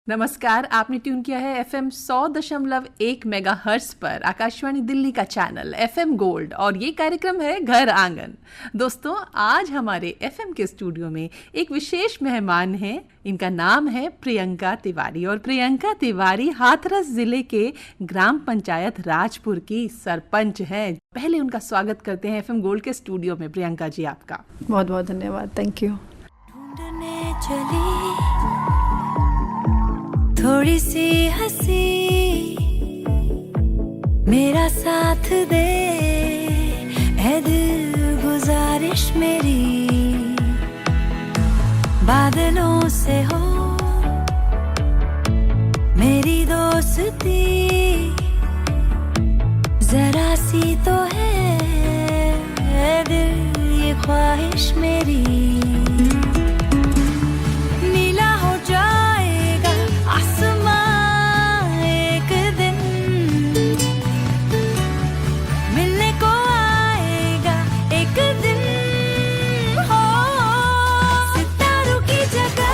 नमस्कार, आपने ट्यून किया है FM 100.1 मेगाहर्ट्ज पर आकाशवाणी दिल्ली का चैनल FM गोल्ड और ये कार्यक्रम है घर आंगन। दोस्तों, आज हमारे FM के स्टूडियो में एक विशेष मेहमान हैं। इनका नाम है प्रियंका तिवारी और प्रियंका तिवारी हाथरस जिले के ग्राम पंचायत राजपुर की सरपंच है। पहले उनका स्वागत करते हैं FM गोल्ड के स्टूडियो में। प्रियंका जी, आपका बहुत बहुत धन्यवाद। Thank you. थोड़ी सी हंसी मेरा साथ दे, है दिल गुजारिश मेरी, बादलों से हो मेरी दोस्ती, जरा सी तो है दिल ये ख्वाहिश मेरी, नीला हो जाएगा आसमां एक दिन, मिलने को आएगा एक दिन, हो सितारों की जगह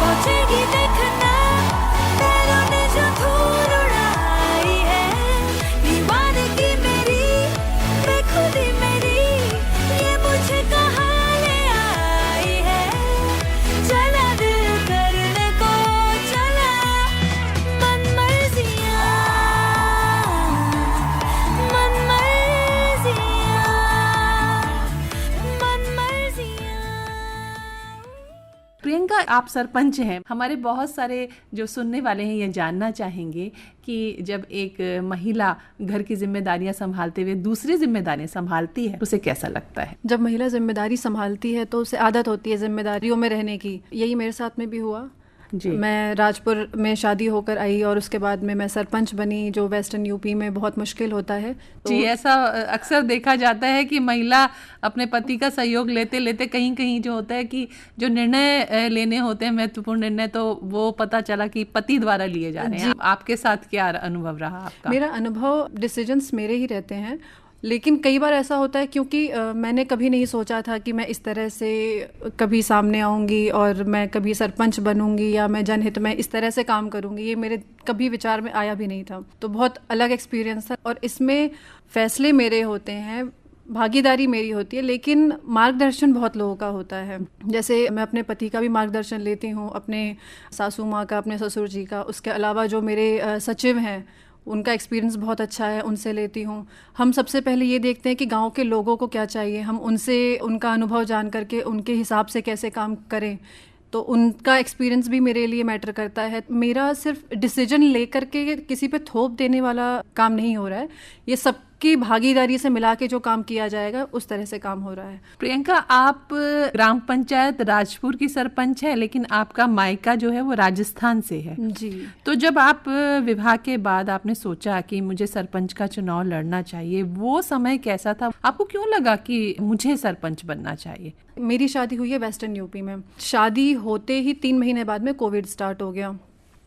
पहुंचेगी देखना, पैरों ने जो धूल उड़ाई है, दीवानगी मेरी बेखुदी मेरी, ये मुझे कहाँ ले आई है, चला दिल करने को चला, मन मर्जियाँ, मन मर्जियाँ, मन मर्जियाँ। प्रियंका, आप सरपंच हैं। हमारे बहुत सारे जो सुनने वाले हैं ये जानना चाहेंगे कि जब एक महिला घर की जिम्मेदारियां संभालते हुए दूसरी जिम्मेदारियां संभालती है, उसे कैसा लगता है? जब महिला जिम्मेदारी संभालती है तो उसे आदत होती है जिम्मेदारियों में रहने की। यही मेरे साथ में भी हुआ जी। मैं राजपुर में शादी होकर आई और उसके बाद में मैं सरपंच बनी, जो वेस्टर्न यूपी में बहुत मुश्किल होता है। तो जी, ऐसा अक्सर देखा जाता है कि महिला अपने पति का सहयोग लेते लेते कहीं कहीं जो होता है कि जो निर्णय लेने होते हैं महत्वपूर्ण निर्णय, तो वो पता चला कि पति द्वारा लिए जा रहे हैं। आपके साथ क्या अनुभव रहा आपका? मेरा अनुभव, डिसीजंस मेरे ही रहते हैं, लेकिन कई बार ऐसा होता है क्योंकि मैंने कभी नहीं सोचा था कि मैं इस तरह से कभी सामने आऊँगी और मैं कभी सरपंच बनूंगी या मैं जनहित में इस तरह से काम करूंगी। ये मेरे कभी विचार में आया भी नहीं था। तो बहुत अलग एक्सपीरियंस था और इसमें फैसले मेरे होते हैं, भागीदारी मेरी होती है, लेकिन मार्गदर्शन बहुत लोगों का होता है। जैसे मैं अपने पति का भी मार्गदर्शन लेती हूँ, अपने सासू माँ का, अपने ससुर जी का। उसके अलावा जो मेरे सचिव हैं उनका एक्सपीरियंस बहुत अच्छा है, उनसे लेती हूँ। हम सबसे पहले ये देखते हैं कि गांव के लोगों को क्या चाहिए, हम उनसे उनका अनुभव जान करके उनके हिसाब से कैसे काम करें। तो उनका एक्सपीरियंस भी मेरे लिए मैटर करता है। मेरा सिर्फ डिसीजन लेकर के किसी पे थोप देने वाला काम नहीं हो रहा है, ये सबकी भागीदारी से मिला के जो काम किया जाएगा उस तरह से काम हो रहा है। प्रियंका, आप ग्राम पंचायत राजपुर की सरपंच है, लेकिन आपका मायका जो है वो राजस्थान से है। जी। तो जब आप विवाह के बाद आपने सोचा कि मुझे सरपंच का चुनाव लड़ना चाहिए, वो समय कैसा था? आपको क्यों लगा कि मुझे सरपंच बनना चाहिए? मेरी शादी हुई है वेस्टर्न यूपी में। शादी होते ही 3 महीने बाद में कोविड स्टार्ट हो गया।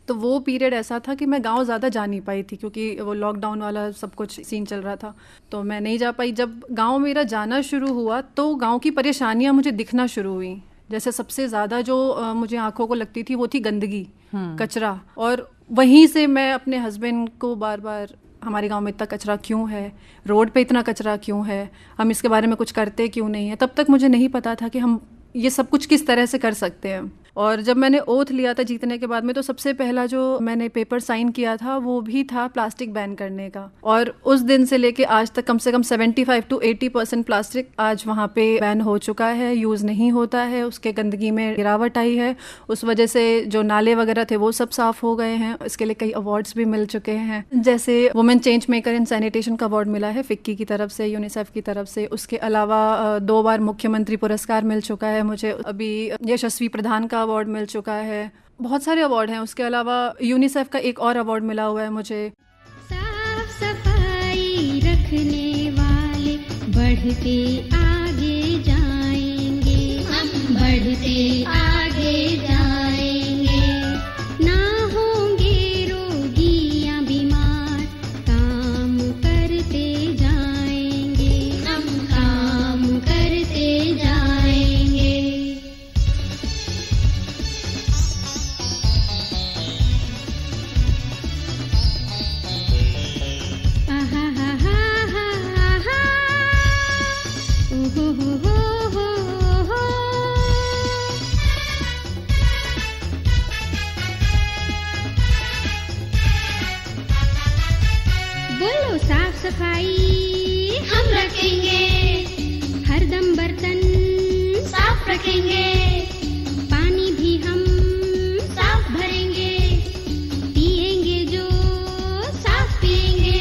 तो वो पीरियड ऐसा था कि मैं गांव ज़्यादा जा नहीं पाई थी क्योंकि वो लॉकडाउन वाला सब कुछ सीन चल रहा था, तो मैं नहीं जा पाई। जब गांव मेरा जाना शुरू हुआ तो गांव की परेशानियां मुझे दिखना शुरू हुई। जैसे सबसे ज़्यादा जो मुझे आंखों को लगती थी वो थी गंदगी, कचरा। और वहीं से मैं अपने हस्बैंड को बार बार, हमारे गांव में इतना कचरा क्यों है, रोड पे इतना कचरा क्यों है, हम इसके बारे में कुछ करते क्यों नहीं है। तब तक मुझे नहीं पता था कि हम ये सब कुछ किस तरह से कर सकते हैं। और जब मैंने ओथ लिया था जीतने के बाद में, तो सबसे पहला जो मैंने पेपर साइन किया था वो भी था प्लास्टिक बैन करने का। और उस दिन से लेके आज तक कम से कम 75 to 80% प्लास्टिक आज वहाँ पे बैन हो चुका है, यूज़ नहीं होता है, उसके गंदगी में गिरावट आई है। उस वजह से जो नाले वगैरह थे वो सब साफ हो गए हैं। इसके लिए कई अवार्ड्स भी मिल चुके हैं, जैसे वुमेन चेंज मेकर इन सैनिटेशन का अवार्ड मिला है फिक्की की तरफ से, यूनिसेफ की तरफ से। उसके अलावा 2 बार मुख्यमंत्री पुरस्कार मिल चुका है मुझे, अभी यशस्वी प्रधान का अवार्ड मिल चुका है। बहुत सारे अवार्ड हैं। उसके अलावा यूनिसेफ का एक और अवार्ड मिला हुआ है मुझे। साफ सफाई रखने वाले बढ़ते आगे जाएंगे, हम बढ़ते आगे जाएंगे, ना होंगे रोगी या बीमार, काम करते जाएंगे, हम काम करते जाएंगे। सफाई हम रखेंगे, हरदम बर्तन साफ रखेंगे, पानी भी हम साफ भरेंगे, पिएंगे जो साफ पिएंगे,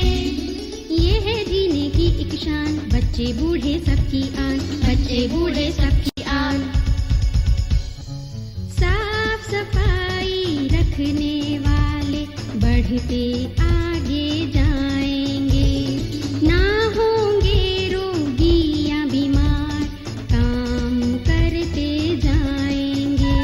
ये है जीने की एक शान, बच्चे बूढ़े सबकी आन, बच्चे बूढ़े सबकी आन। साफ सफाई रखने वाले बढ़ते आगे जाएंगे, ना होंगे रोगी या बीमार, काम करते जाएंगे।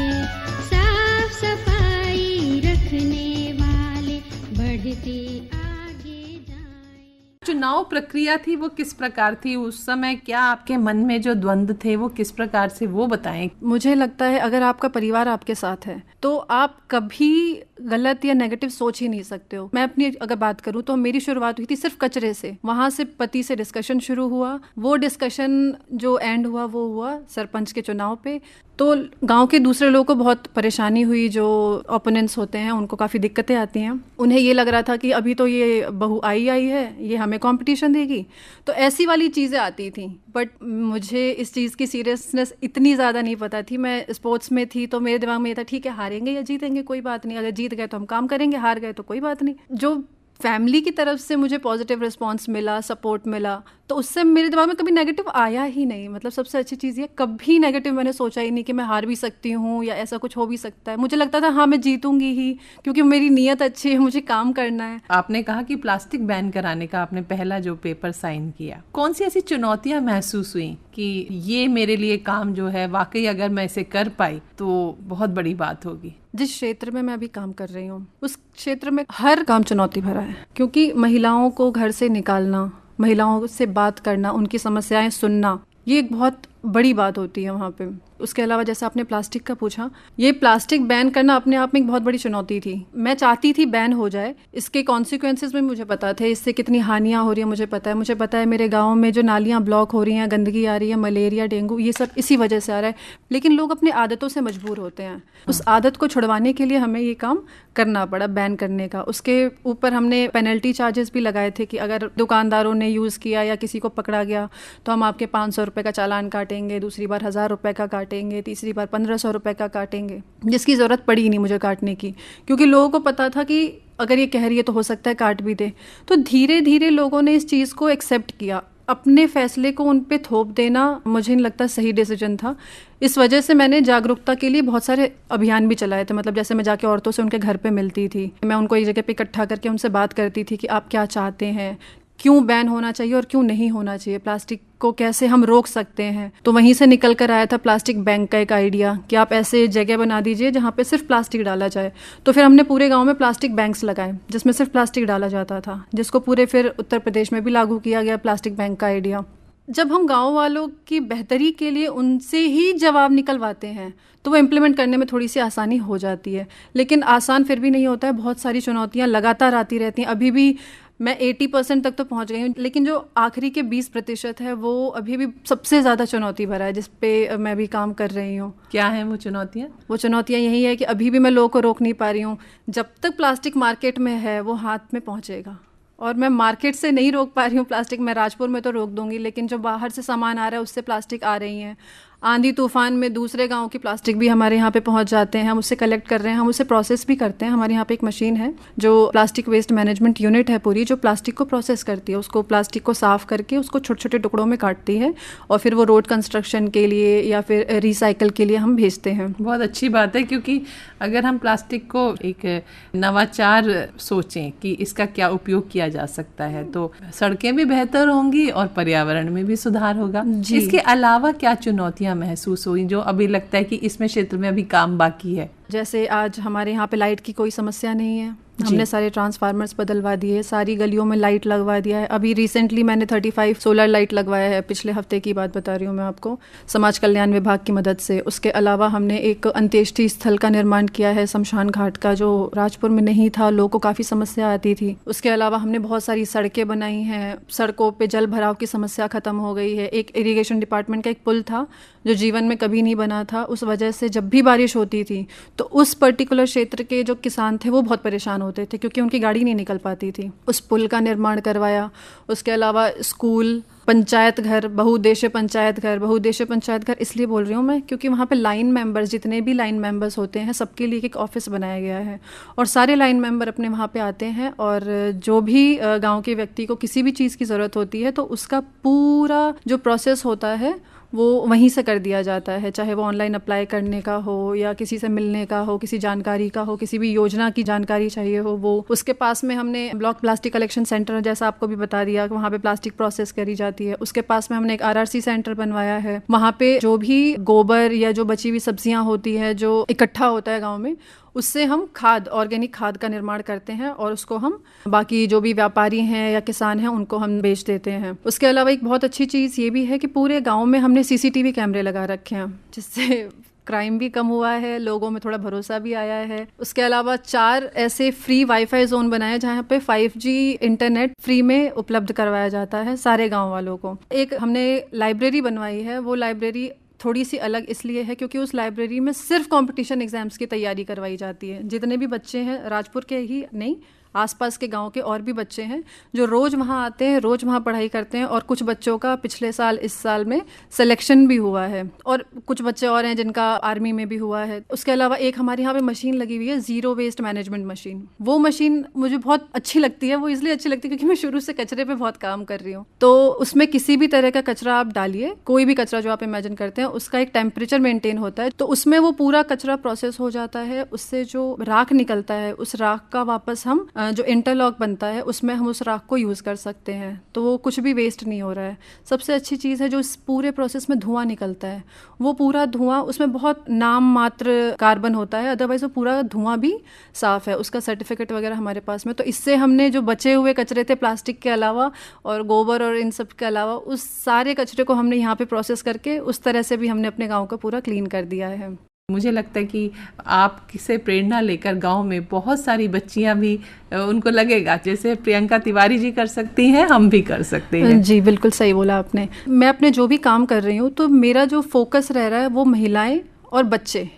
साफ सफाई रखने वाले बढ़ते आगे जाएंगे। चुनाव प्रक्रिया थी वो किस प्रकार थी उस समय, क्या आपके मन में जो द्वंद्व थे वो किस प्रकार से, वो बताएं। मुझे लगता है अगर आपका परिवार आपके साथ है तो आप कभी गलत या नेगेटिव सोच ही नहीं सकते हो। मैं अपनी अगर बात करूं तो मेरी शुरुआत हुई थी सिर्फ कचरे से, वहां से पति से डिस्कशन शुरू हुआ, वो डिस्कशन जो एंड हुआ वो हुआ सरपंच के चुनाव पे। तो गांव के दूसरे लोगों को बहुत परेशानी हुई, जो ओपोनेंट्स होते हैं उनको काफ़ी दिक्कतें आती हैं। उन्हें ये लग रहा था कि अभी तो ये बहू आई है, ये हमें कंपटीशन देगी, तो ऐसी वाली चीज़ें आती थी। बट मुझे इस चीज़ की सीरियसनेस इतनी ज़्यादा नहीं पता थी। मैं स्पोर्ट्स में थी तो मेरे दिमाग में ये था ठीक है हारेंगे या जीतेंगे कोई बात नहीं, अगर जीत गए तो हम काम करेंगे, हार गए तो कोई बात नहीं। जो फैमिली की तरफ से मुझे पॉजिटिव रिस्पांस मिला, सपोर्ट मिला, तो उससे मेरे दिमाग में कभी नेगेटिव आया ही नहीं। मतलब सबसे अच्छी चीज़ ये, कभी नेगेटिव मैंने सोचा ही नहीं कि मैं हार भी सकती हूँ या ऐसा कुछ हो भी सकता है। मुझे लगता था हाँ मैं जीतूंगी ही, क्योंकि मेरी नीयत अच्छी है, मुझे काम करना है। आपने कहा कि प्लास्टिक बैन कराने का आपने पहला जो पेपर साइन किया, कौन सी ऐसी चुनौतियां महसूस हुई कि ये मेरे लिए काम जो है वाकई अगर मैं इसे कर पाई तो बहुत बड़ी बात होगी? जिस क्षेत्र में मैं अभी काम कर रही हूँ उस क्षेत्र में हर काम चुनौती भरा है, क्योंकि महिलाओं को घर से निकालना, महिलाओं से बात करना, उनकी समस्याएं सुनना, ये एक बहुत बड़ी बात होती है वहाँ पे। उसके अलावा जैसे आपने प्लास्टिक का पूछा, ये प्लास्टिक बैन करना अपने आप में एक बहुत बड़ी चुनौती थी। मैं चाहती थी बैन हो जाए, इसके कॉन्सिक्वेंसेस में मुझे पता थे, इससे कितनी हानियाँ हो रही है मुझे पता है। मुझे पता है मेरे गाँव में जो नालियाँ ब्लॉक हो रही हैं, गंदगी आ रही है, मलेरिया, डेंगू, ये सब इसी वजह से आ रहा है। लेकिन लोग अपनी आदतों से मजबूर होते हैं। उस आदत को छुड़वाने के लिए हमें ये काम करना पड़ा, बैन करने का। उसके ऊपर हमने पेनल्टी चार्जेस भी लगाए थे कि अगर दुकानदारों ने यूज़ किया या किसी को पकड़ा गया तो हम आपके 500 रुपये का चालान काटेंगे, दूसरी बार 1000 रुपये का काटेंगे, तीसरी बार 1500 रुपये का काटेंगे, जिसकी ज़रूरत पड़ी ही नहीं मुझे काटने की, क्योंकि लोगों को पता था कि अगर ये कह रही है तो हो सकता है काट भी दे। तो धीरे धीरे लोगों ने इस चीज़ को एक्सेप्ट किया। अपने फैसले को उन पे थोप देना मुझे नहीं लगता सही डिसीजन था। इस वजह से मैंने जागरूकता के लिए बहुत सारे अभियान भी चलाए थे। मतलब जैसे मैं जाके औरतों से उनके घर पे मिलती थी, मैं उनको एक जगह पे इकट्ठा करके उनसे बात करती थी कि आप क्या चाहते हैं, क्यों बैन होना चाहिए और क्यों नहीं होना चाहिए, प्लास्टिक को कैसे हम रोक सकते हैं। तो वहीं से निकल कर आया था प्लास्टिक बैंक का एक आइडिया कि आप ऐसे जगह बना दीजिए जहाँ पे सिर्फ प्लास्टिक डाला जाए। तो फिर हमने पूरे गांव में प्लास्टिक बैंक्स लगाए जिसमें सिर्फ प्लास्टिक डाला जाता था, जिसको पूरे फिर उत्तर प्रदेश में भी लागू किया गया प्लास्टिक बैंक का आइडिया। जब हम गांव वालों की बेहतरी के लिए उनसे ही जवाब निकलवाते हैं तो वो इम्प्लीमेंट करने में थोड़ी सी आसानी हो जाती है, लेकिन आसान फिर भी नहीं होता है। बहुत सारी चुनौतियाँ लगातार आती रहती हैं। अभी भी मैं 80% तक तो पहुंच गई हूँ, लेकिन जो आखिरी के 20% है वो अभी भी सबसे ज़्यादा चुनौती भरा है, जिस पे मैं भी काम कर रही हूँ। क्या है वो चुनौतियाँ? वो चुनौतियाँ यही है कि अभी भी मैं लोगों को रोक नहीं पा रही हूँ। जब तक प्लास्टिक मार्केट में है वो हाथ में पहुँचेगा, और मैं मार्केट से नहीं रोक पा रही हूँ प्लास्टिक। मैं राजपुर में तो रोक दूंगी, लेकिन जो बाहर से सामान आ रहा है उससे प्लास्टिक आ रही हैं। आंधी तूफान में दूसरे गांव की प्लास्टिक भी हमारे यहाँ पे पहुँच जाते हैं, हम उससे कलेक्ट कर रहे हैं, हम उसे प्रोसेस भी करते हैं। हमारे यहाँ पे एक मशीन है जो प्लास्टिक वेस्ट मैनेजमेंट यूनिट है पूरी, जो प्लास्टिक को प्रोसेस करती है। उसको प्लास्टिक को साफ़ करके उसको छोटे छोटे टुकड़ों में काटती है और फिर वो रोड कंस्ट्रक्शन के लिए या फिर रिसाइकल के लिए हम भेजते हैं। बहुत अच्छी बात है, क्योंकि अगर हम प्लास्टिक को एक नवाचार सोचें कि इसका क्या उपयोग किया जा सकता है तो सड़कें भी बेहतर होंगी और पर्यावरण में भी सुधार होगा। इसके अलावा क्या चुनौतियाँ महसूस हुई जो अभी लगता है कि इसमें क्षेत्र में अभी काम बाकी है? जैसे आज हमारे यहाँ पे लाइट की कोई समस्या नहीं है, हमने सारे ट्रांसफार्मर्स बदलवा दिए, सारी गलियों में लाइट लगवा दिया है। अभी रिसेंटली मैंने 35 सोलर लाइट लगवाया है, पिछले हफ्ते की बात बता रही हूँ मैं आपको, समाज कल्याण विभाग की मदद से। उसके अलावा हमने एक अंत्येष्टि स्थल का निर्माण किया है शमशान घाट का, जो राजपुर में नहीं था, लोगों को काफ़ी समस्या आती थी। उसके अलावा हमने बहुत सारी सड़कें बनाई हैं, सड़कों पर जल भराव की समस्या ख़त्म हो गई है। एक इरीगेशन डिपार्टमेंट का एक पुल था जो जीवन में कभी नहीं बना था, उस वजह से जब भी बारिश होती थी तो उस पर्टिकुलर क्षेत्र के जो किसान थे वो बहुत परेशान होते थे क्योंकि उनकी गाड़ी नहीं निकल पाती थी। उस पुल का निर्माण करवाया। उसके अलावा स्कूल, पंचायत घर, बहुउद्देश्य पंचायत घर इसलिए बोल रही हूँ मैं क्योंकि वहाँ पे लाइन मेंबर्स, जितने भी लाइन मेंबर्स होते हैं, सबके लिए एक ऑफिस बनाया गया है और सारे लाइन मेंबर अपने वहाँ पे आते हैं और जो भी गांव के व्यक्ति को किसी भी चीज़ की ज़रूरत होती है तो उसका पूरा जो प्रोसेस होता है वो वहीं से कर दिया जाता है, चाहे वो ऑनलाइन अप्लाई करने का हो या किसी से मिलने का हो, किसी जानकारी का हो, किसी भी योजना की जानकारी चाहिए हो वो। उसके पास में हमने ब्लॉक प्लास्टिक कलेक्शन सेंटर, जैसा आपको भी बता दिया, वहाँ पे प्लास्टिक प्रोसेस करी जाती है। उसके पास में हमने एक RRC सेंटर बनवाया है। वहाँ पे जो भी गोबर या जो बची हुई सब्जियाँ होती है जो इकट्ठा होता है गाँव में, उससे हम खाद, ऑर्गेनिक खाद का निर्माण करते हैं और उसको हम बाकी जो भी व्यापारी हैं या किसान हैं उनको हम बेच देते हैं। उसके अलावा एक बहुत अच्छी चीज़ ये भी है कि पूरे गांव में हमने CCTV कैमरे लगा रखे हैं जिससे क्राइम भी कम हुआ है, लोगों में थोड़ा भरोसा भी आया है। उसके अलावा 4 ऐसे फ्री वाईफाई जोन बनाए जहाँ पे 5G इंटरनेट फ्री में उपलब्ध करवाया जाता है सारे गाँव वालों को। एक हमने लाइब्रेरी बनवाई है, वो लाइब्रेरी थोड़ी सी अलग इसलिए है क्योंकि उस लाइब्रेरी में सिर्फ कंपटीशन एग्जाम्स की तैयारी करवाई जाती है। जितने भी बच्चे हैं, राजपुर के ही नहीं, आसपास के गांव के और भी बच्चे हैं जो रोज़ वहाँ आते हैं, रोज़ वहाँ पढ़ाई करते हैं और कुछ बच्चों का पिछले साल, इस साल में सिलेक्शन भी हुआ है और कुछ बच्चे और हैं जिनका आर्मी में भी हुआ है। उसके अलावा एक हमारे यहाँ पे मशीन लगी हुई है, ज़ीरो वेस्ट मैनेजमेंट मशीन। वो मशीन मुझे बहुत अच्छी लगती है। वो इसलिए अच्छी लगती है क्योंकि मैं शुरू से कचरे पर बहुत काम कर रही हूँ। तो उसमें किसी भी तरह का कचरा आप डालिए, कोई भी कचरा जो आप इमेजिन करते हैं, उसका एक टेम्परेचर मेंटेन होता है, तो उसमें वो पूरा कचरा प्रोसेस हो जाता है। उससे जो राख निकलता है, उस राख का वापस हम जो इंटरलॉक बनता है उसमें हम उस राख को यूज़ कर सकते हैं, तो वो कुछ भी वेस्ट नहीं हो रहा है। सबसे अच्छी चीज़ है जो इस पूरे प्रोसेस में धुआं निकलता है, वो पूरा धुआं, उसमें बहुत नाम मात्र कार्बन होता है, अदरवाइज वो पूरा धुआं भी साफ़ है। उसका सर्टिफिकेट वगैरह हमारे पास में। तो इससे हमने जो बचे हुए कचरे थे प्लास्टिक के अलावा और गोबर और इन सब के अलावा, उस सारे कचरे को हमने यहाँ पे प्रोसेस करके उस तरह से भी हमने अपने गाँव को पूरा क्लीन कर दिया है। मुझे लगता है कि आप किसे प्रेरणा लेकर गांव में बहुत सारी बच्चियां भी, उनको लगेगा जैसे प्रियंका तिवारी जी कर सकती हैं, हम भी कर सकते हैं। जी बिल्कुल सही बोला आपने। मैं अपने जो भी काम कर रही हूँ तो मेरा जो फोकस रह रहा है वो महिलाएं और बच्चे,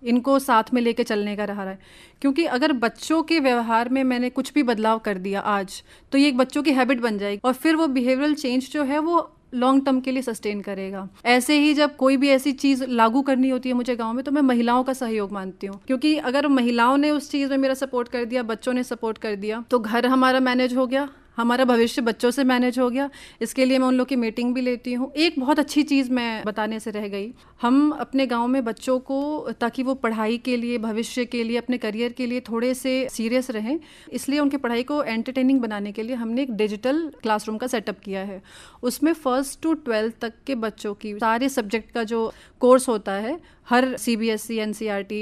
इनको साथ में लेके चलने का रहा है। क्योंकि अगर बच्चों के व्यवहार में मैंने कुछ भी बदलाव कर दिया आज, तो ये एक बच्चों की हैबिट बन जाएगी और फिर वो बिहेवियरल चेंज जो है वो लॉन्ग टर्म के लिए सस्टेन करेगा। ऐसे ही जब कोई भी ऐसी चीज़ लागू करनी होती है मुझे गांव में, तो मैं महिलाओं का सहयोग मानती हूँ, क्योंकि अगर महिलाओं ने उस चीज़ में मेरा सपोर्ट कर दिया, बच्चों ने सपोर्ट कर दिया, तो घर हमारा मैनेज हो गया, हमारा भविष्य बच्चों से मैनेज हो गया। इसके लिए मैं उन लोग की मीटिंग भी लेती हूँ। एक बहुत अच्छी चीज़ मैं बताने से रह गई, हम अपने गांव में बच्चों को, ताकि वो पढ़ाई के लिए, भविष्य के लिए, अपने करियर के लिए थोड़े से सीरियस रहें, इसलिए उनकी पढ़ाई को एंटरटेनिंग बनाने के लिए हमने एक डिजिटल क्लासरूम का सेटअप किया है। उसमें 1st to 12th तक के बच्चों की सारे सब्जेक्ट का जो कोर्स होता है, हर CBSE, NCERT,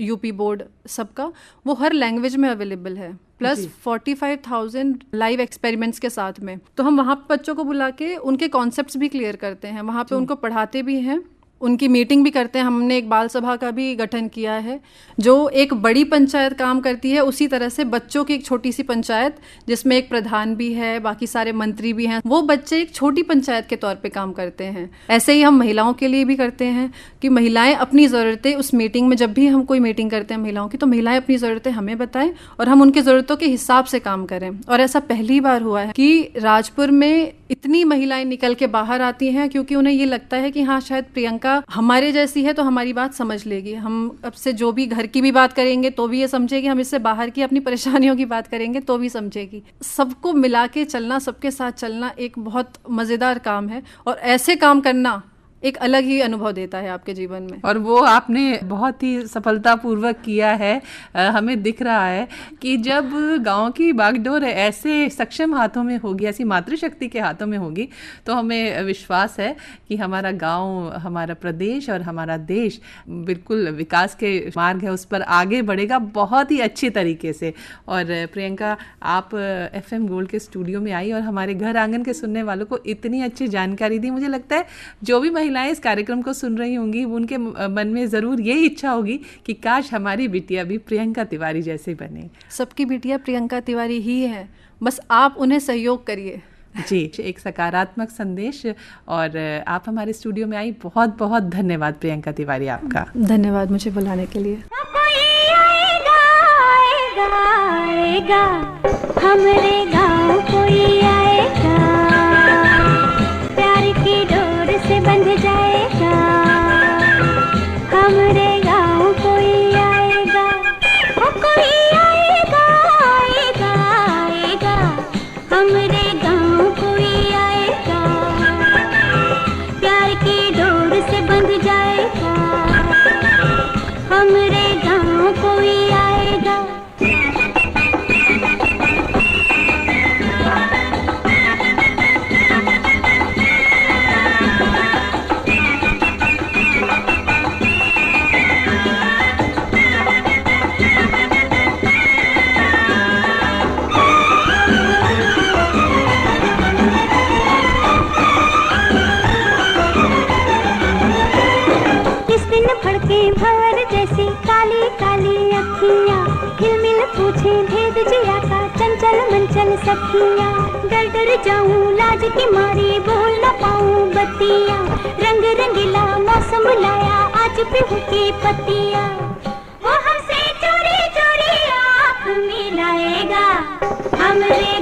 UP बोर्ड, सबका वो हर लैंग्वेज में अवेलेबल है, प्लस 45,000 लाइव एक्सपेरिमेंट्स के साथ में। तो हम वहाँ पे बच्चों को बुला के उनके कॉन्सेप्ट्स भी क्लियर करते हैं, वहाँ पे उनको पढ़ाते भी हैं, उनकी मीटिंग भी करते हैं। हमने एक बाल सभा का भी गठन किया है, जो एक बड़ी पंचायत काम करती है उसी तरह से बच्चों की एक छोटी सी पंचायत, जिसमें एक प्रधान भी है, बाकी सारे मंत्री भी हैं, वो बच्चे एक छोटी पंचायत के तौर पे काम करते हैं। ऐसे ही हम महिलाओं के लिए भी करते हैं कि महिलाएं अपनी ज़रूरतें उस मीटिंग में, जब भी हम कोई मीटिंग करते हैं महिलाओं की, तो महिलाएं अपनी ज़रूरतें हमें बताएं और हम उनकी ज़रूरतों के हिसाब से काम करें। और ऐसा पहली बार हुआ है कि राजपुर में इतनी महिलाएं निकल के बाहर आती हैं, क्योंकि उन्हें ये लगता है कि हाँ शायद प्रियंका हमारे जैसी है तो हमारी बात समझ लेगी। हम अब से जो भी घर की भी बात करेंगे तो भी ये समझेगी, हम इससे बाहर की अपनी परेशानियों की बात करेंगे तो भी समझेगी। सबको मिला के चलना, सबके साथ चलना एक बहुत मज़ेदार काम है और ऐसे काम करना एक अलग ही अनुभव देता है आपके जीवन में। और वो आपने बहुत ही सफलतापूर्वक किया है। हमें दिख रहा है कि जब गांव की बागडोर ऐसे सक्षम हाथों में होगी, ऐसी मातृशक्ति के हाथों में होगी, तो हमें विश्वास है कि हमारा गांव, हमारा प्रदेश और हमारा देश बिल्कुल विकास के मार्ग है, उस पर आगे बढ़ेगा बहुत ही अच्छे तरीके से। और प्रियंका, आप FM गोल्ड के स्टूडियो में आई और हमारे घर आंगन के सुनने वालों को इतनी अच्छी जानकारी दी। मुझे लगता है जो भी महिलाएं इस कार्यक्रम को सुन रही होंगी, उनके मन में ज़रूर यही इच्छा होगी कि काश हमारी बिटिया भी प्रियंका तिवारी जैसे बने। सबकी बिटिया प्रियंका तिवारी ही है, बस आप उन्हें सहयोग करिए। जी, एक सकारात्मक संदेश। और आप हमारे स्टूडियो में आई, बहुत बहुत धन्यवाद प्रियंका तिवारी आपका। धन्यवाद मुझे बुलाने के लिए। कोई आएगा आएगा आएगा, हमरे गाँव कोई आएगा, प्यार की डोर से बंध जाएगा, हमरे गाँव कोई आएगा, ओ कोई आएगा, आएगा, आएगा, हमरे गाँव कोई आएगा, प्यार की डोर से बंध जाएगा, हमरे गाँव कोई आएगा। इस दिन फड़के भंवर जैसी काली काली अखियाँ, हिलमिल पूछे भेद जिया का चंचल मंचल सखियाँ, डर डर जाऊं लाज की मारी बोल न पाऊं बत्तियाँ, रंग रंगीला मौसम लाया आज बिहू की पत्तियाँ, वो हमसे चोरी चोरी आँख मिलाएगा, हमरे